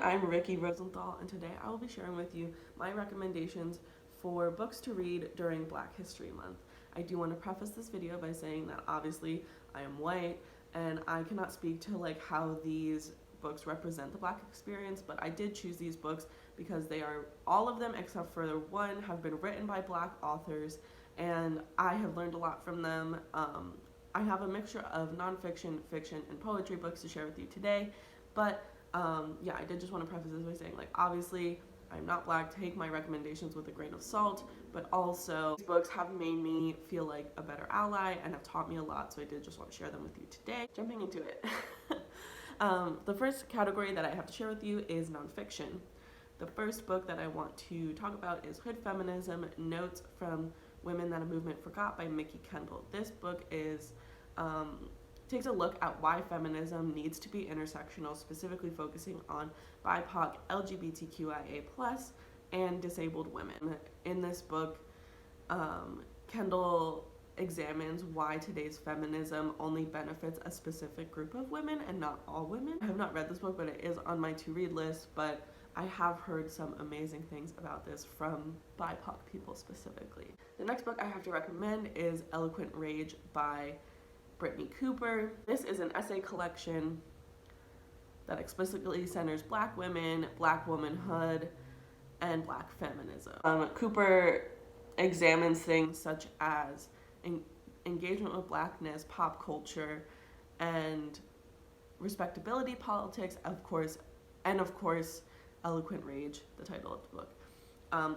I'm Rikki Rosenthal, and today I will be sharing with you my recommendations for books to read during Black History Month. I do want to preface this video by saying that obviously I am white and I cannot speak to how these books represent the Black experience, but I did choose these books because they are, all of them except for one, have been written by Black authors, and I have learned a lot from them. I have a mixture of nonfiction, fiction, and poetry books to share with you today, but yeah, I did just want to preface this by saying, obviously, I'm not Black. Take my recommendations with a grain of salt, but also these books have made me feel like a better ally and have taught me a lot, so I did just want to share them with you today. Jumping into it. The first category that I have to share with you is nonfiction. The first book that I want to talk about is Hood Feminism, Notes from Women That a Movement Forgot by Mikki Kendall. This book is takes a look at why feminism needs to be intersectional, specifically focusing on BIPOC, LGBTQIA+, and disabled women. In this book, Kendall examines why today's feminism only benefits a specific group of women and not all women. I have not read this book, but it is on my to-read list, but I have heard some amazing things about this from BIPOC people specifically. The next book I have to recommend is Eloquent Rage by Brittany Cooper. This is an essay collection that explicitly centers Black women, Black womanhood, and Black feminism. Cooper examines things such as engagement with Blackness, pop culture, and respectability politics, of course, Eloquent Rage, the title of the book.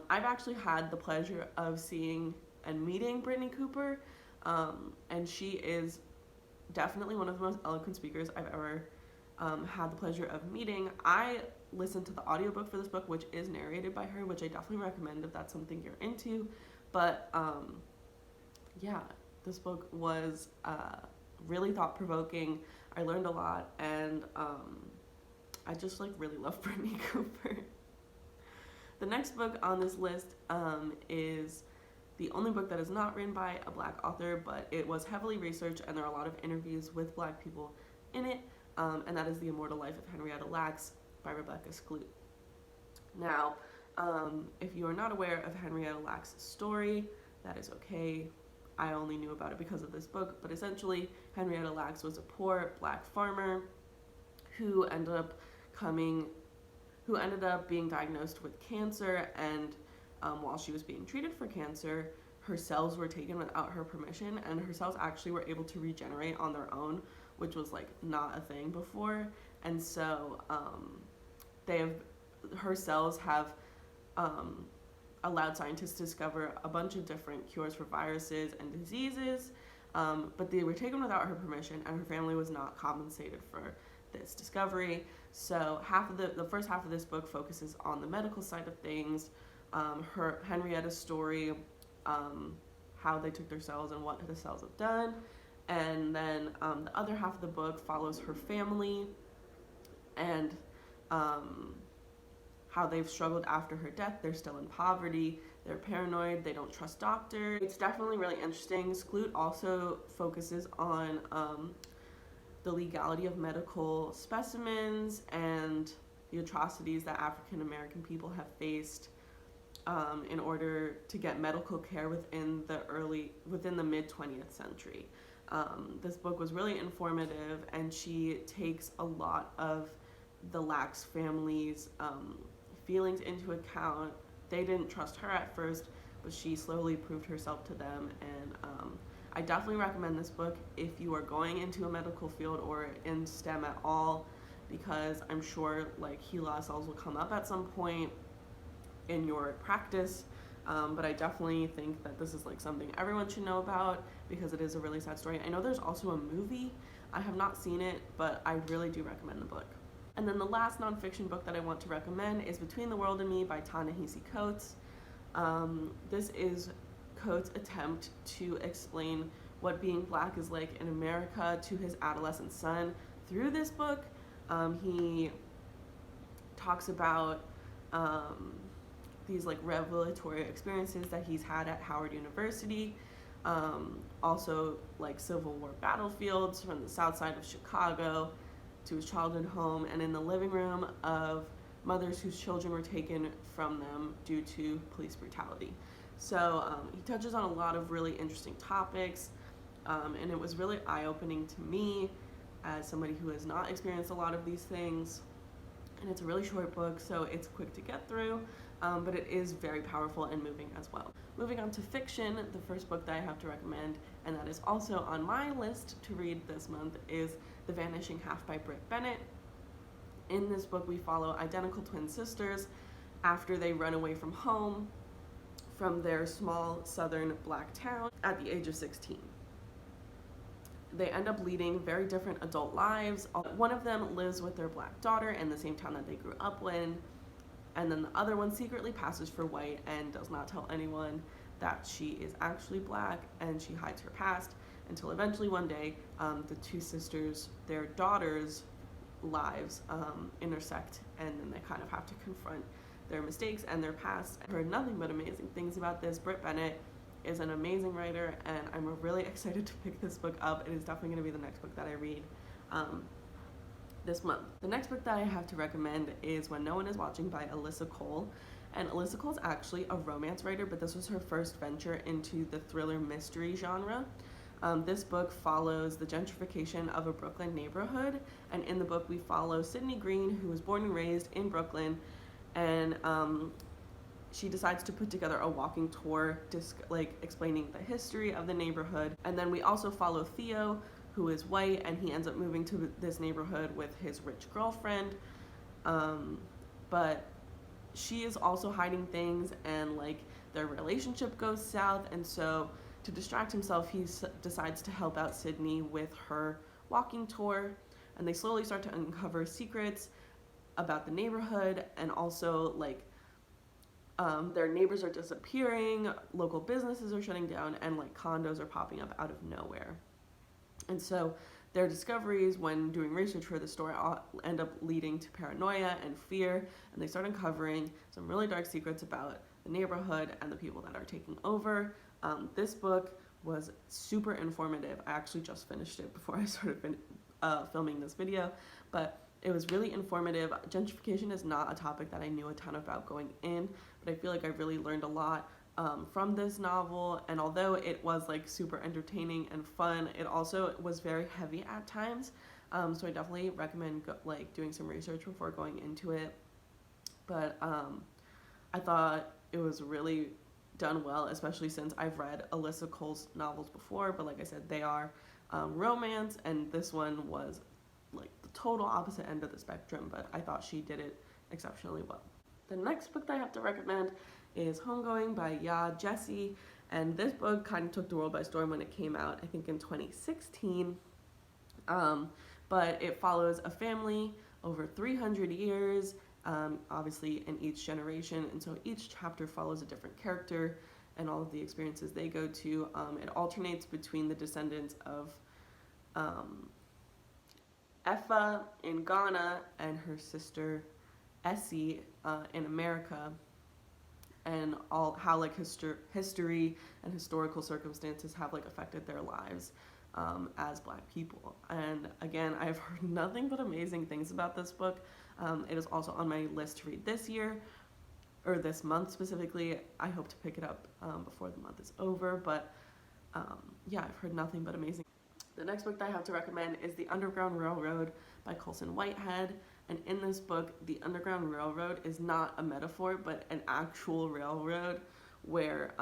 I've actually had the pleasure of seeing and meeting Brittany Cooper, and she is definitely one of the most eloquent speakers I've ever had the pleasure of meeting. I listened to the audiobook for this book, which is narrated by her, which I definitely recommend if that's something you're into. But yeah, this book was really thought-provoking. I learned a lot, and I just really love Brittany Cooper. The next book on this list is the only book that is not written by a Black author, but it was heavily researched and there are a lot of interviews with Black people in it, and that is The Immortal Life of Henrietta Lacks by Rebecca Skloot. Now, if you are not aware of Henrietta Lacks' story, that is okay. I only knew about it because of this book, but essentially Henrietta Lacks was a poor Black farmer who ended up being diagnosed with cancer, and while she was being treated for cancer, her cells were taken without her permission, and her cells actually were able to regenerate on their own, which was not a thing before. And so her cells have allowed scientists to discover a bunch of different cures for viruses and diseases, but they were taken without her permission, and her family was not compensated for this discovery. So the first half of this book focuses on the medical side of things, Henrietta's story, how they took their cells and what the cells have done, and then the other half of the book follows her family and how they've struggled after her death. They're still in poverty, they're paranoid, they don't trust doctors. It's definitely really interesting. Skloot also focuses on the legality of medical specimens and the atrocities that African American people have faced in order to get medical care within the mid-20th century. This book was really informative, and she takes a lot of the Lacks family's feelings into account. They didn't trust her at first, but she slowly proved herself to them, and I definitely recommend this book if you are going into a medical field or in STEM at all, because I'm sure HeLa cells will come up at some point in your practice, but I definitely think that this is something everyone should know about because it is a really sad story. I know there's also a movie. I have not seen it, but I really do recommend the book. And then the last nonfiction book that I want to recommend is Between the World and Me by Ta-Nehisi Coates. This is Coates' attempt to explain what being Black is like in America to his adolescent son through this book. He talks about these revelatory experiences that he's had at Howard University, also Civil War battlefields from the south side of Chicago to his childhood home, and in the living room of mothers whose children were taken from them due to police brutality. So he touches on a lot of really interesting topics, and it was really eye-opening to me as somebody who has not experienced a lot of these things. And it's a really short book, so it's quick to get through, but it is very powerful and moving as well. Moving on to fiction, the first book that I have to recommend, and that is also on my list to read this month, is The Vanishing Half by Britt Bennett. In this book, we follow identical twin sisters after they run away from home from their small southern black town at the age of 16. They end up leading very different adult lives. One of them lives with their black daughter in the same town that they grew up in, and then the other one secretly passes for white and does not tell anyone that she is actually black, and she hides her past until eventually one day the two sisters, their daughters' lives intersect, and then they kind of have to confront their mistakes and their past. I've heard nothing but amazing things about this. Britt Bennett is an amazing writer, and I'm really excited to pick this book up. It is definitely going to be the next book that I read this month. The next book that I have to recommend is When No One Is Watching by Alyssa Cole. And Alyssa Cole is actually a romance writer, but this was her first venture into the thriller mystery genre. This book follows the gentrification of a Brooklyn neighborhood, and in the book we follow Sydney Green, who was born and raised in Brooklyn, and she decides to put together a walking tour explaining the history of the neighborhood. And then we also follow Theo, who is white, and he ends up moving to this neighborhood with his rich girlfriend, but she is also hiding things, and their relationship goes south, and so to distract himself he decides to help out Sydney with her walking tour, and they slowly start to uncover secrets about the neighborhood, and also their neighbors are disappearing, local businesses are shutting down, and condos are popping up out of nowhere. And so their discoveries when doing research for the story end up leading to paranoia and fear, and they start uncovering some really dark secrets about the neighborhood and the people that are taking over. This book was super informative. I actually just finished it before I started filming this video, but it was really informative. Gentrification is not a topic that I knew a ton about going in, but I feel like I really learned a lot from this novel, and although it was super entertaining and fun, it also was very heavy at times, so I definitely recommend doing some research before going into it. But I thought it was really done well, especially since I've read Alyssa Cole's novels before, but like I said, they are romance, and this one was the total opposite end of the spectrum, but I thought she did it exceptionally well. The next book that I have to recommend is Homegoing by Ya Jessie, and this book kind of took the world by storm when it came out, I think in 2016, but it follows a family over 300 years, obviously in each generation, and so each chapter follows a different character and all of the experiences they go to. It alternates between the descendants of Effa in Ghana and her sister Essie in America, and all how history and historical circumstances have affected their lives as Black people. And again, I've heard nothing but amazing things about this book. It is also on my list to read this year, or this month specifically. I hope to pick it up before the month is over, but yeah, I've heard nothing but amazing. The next book that I have to recommend is The Underground Railroad by Colson Whitehead. And in this book, the Underground Railroad is not a metaphor, but an actual railroad where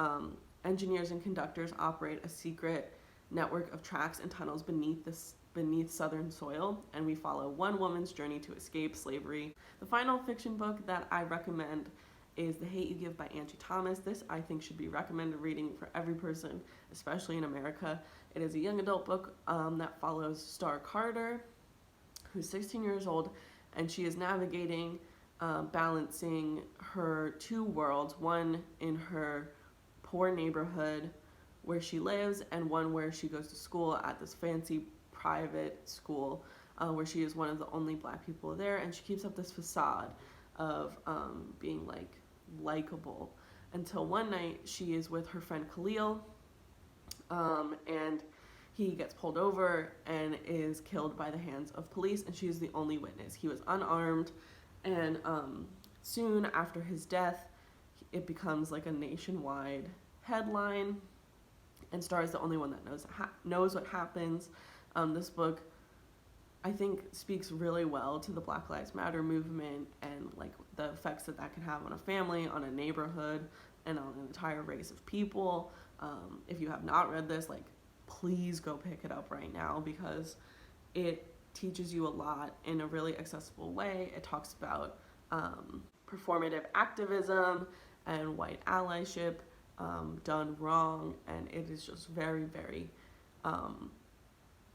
engineers and conductors operate a secret network of tracks and tunnels beneath southern soil, and we follow one woman's journey to escape slavery. The final fiction book that I recommend is The Hate You Give by Angie Thomas. This, I think, should be recommended reading for every person, especially in America. It is a young adult book that follows Star Carter, who's 16 years old, and she is navigating, balancing her two worlds, one in her poor neighborhood where she lives, and one where she goes to school at this fancy private school where she is one of the only Black people there, and she keeps up this facade of being likable, until one night she is with her friend Khalil, and he gets pulled over and is killed by the hands of police, and she is the only witness. He was unarmed, And soon after his death, it becomes like a nationwide headline, and Star is the only one that knows what happens. This book, I think, speaks really well to the Black Lives Matter movement and like the effects that that can have on a family, on a neighborhood, and on an entire race of people. If you have not read this, like, please go pick it up right now, because it teaches you a lot in a really accessible way. It talks about performative activism and white allyship done wrong, and it is just very, very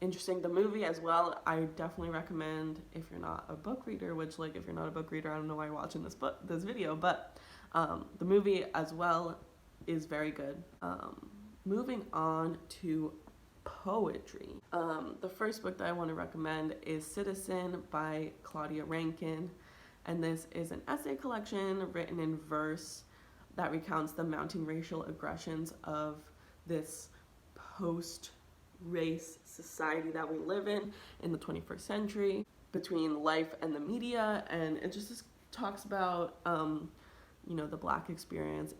interesting. The movie as well, I definitely recommend if you're not a book reader, which, like, if you're not a book reader, I don't know why you're watching this video, but the movie as well is very good. Moving on to poetry. The first book that I want to recommend is Citizen by Claudia Rankine, and this is an essay collection written in verse that recounts the mounting racial aggressions of this post-race society that we live in the 21st century, between life and the media. And it just talks about the Black experience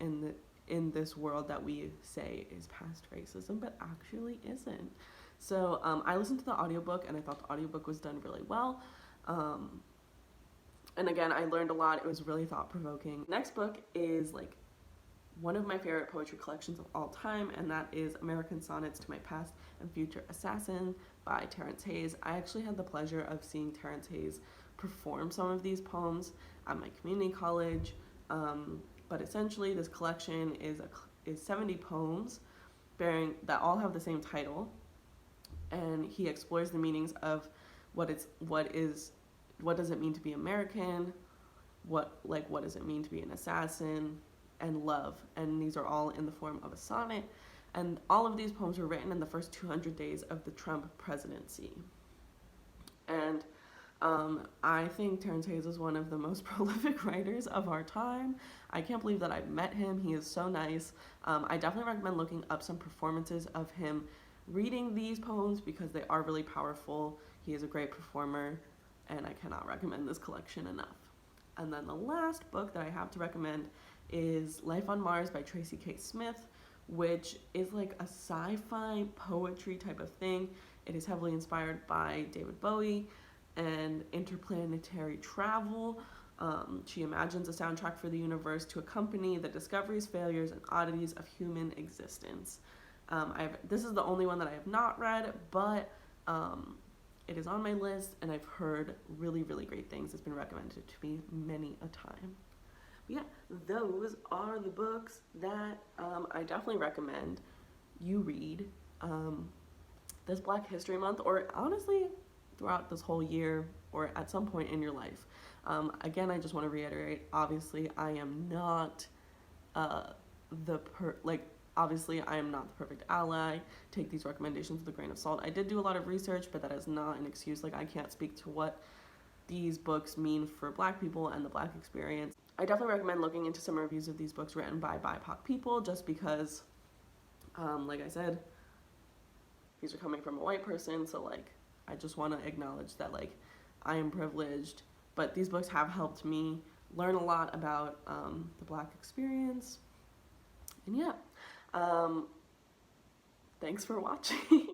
in this world that we say is past racism, but actually isn't. So I listened to the audiobook, and I thought the audiobook was done really well. And again, I learned a lot. It was really thought-provoking. Next book is like one of my favorite poetry collections of all time, and that is American Sonnets to My Past and Future Assassin by Terrence Hayes. I actually had the pleasure of seeing Terrence Hayes perform some of these poems at my community college. But essentially, this collection is 70 poems that all have the same title, and he explores the meanings of what does it mean to be American, what does it mean to be an assassin, and love. And these are all in the form of a sonnet, and all of these poems were written in the first 200 days of the Trump presidency. And I think Terrence Hayes is one of the most prolific writers of our time. I can't believe that I've met him. He is so nice. I definitely recommend looking up some performances of him reading these poems, because they are really powerful. He is a great performer, and I cannot recommend this collection enough. And then the last book that I have to recommend is Life on Mars by Tracy K. Smith, which is like a sci-fi poetry type of thing. It is heavily inspired by David Bowie and interplanetary travel. She imagines a soundtrack for the universe to accompany the discoveries, failures, and oddities of human existence. This is the only one that I have not read, but it is on my list, and I've heard really, really great things. It's been recommended to me many a time. But yeah, those are the books that I definitely recommend you read this Black History Month, or honestly, throughout this whole year, or at some point in your life. Again, I just want to reiterate, obviously, I am not obviously, I am not the perfect ally. Take these recommendations with a grain of salt. I did do a lot of research, but that is not an excuse. Like, I can't speak to what these books mean for Black people and the Black experience. I definitely recommend looking into some reviews of these books written by BIPOC people, just because, like I said, these are coming from a white person, so, like, I just want to acknowledge that, like, I am privileged, but these books have helped me learn a lot about the Black experience. And yeah, thanks for watching.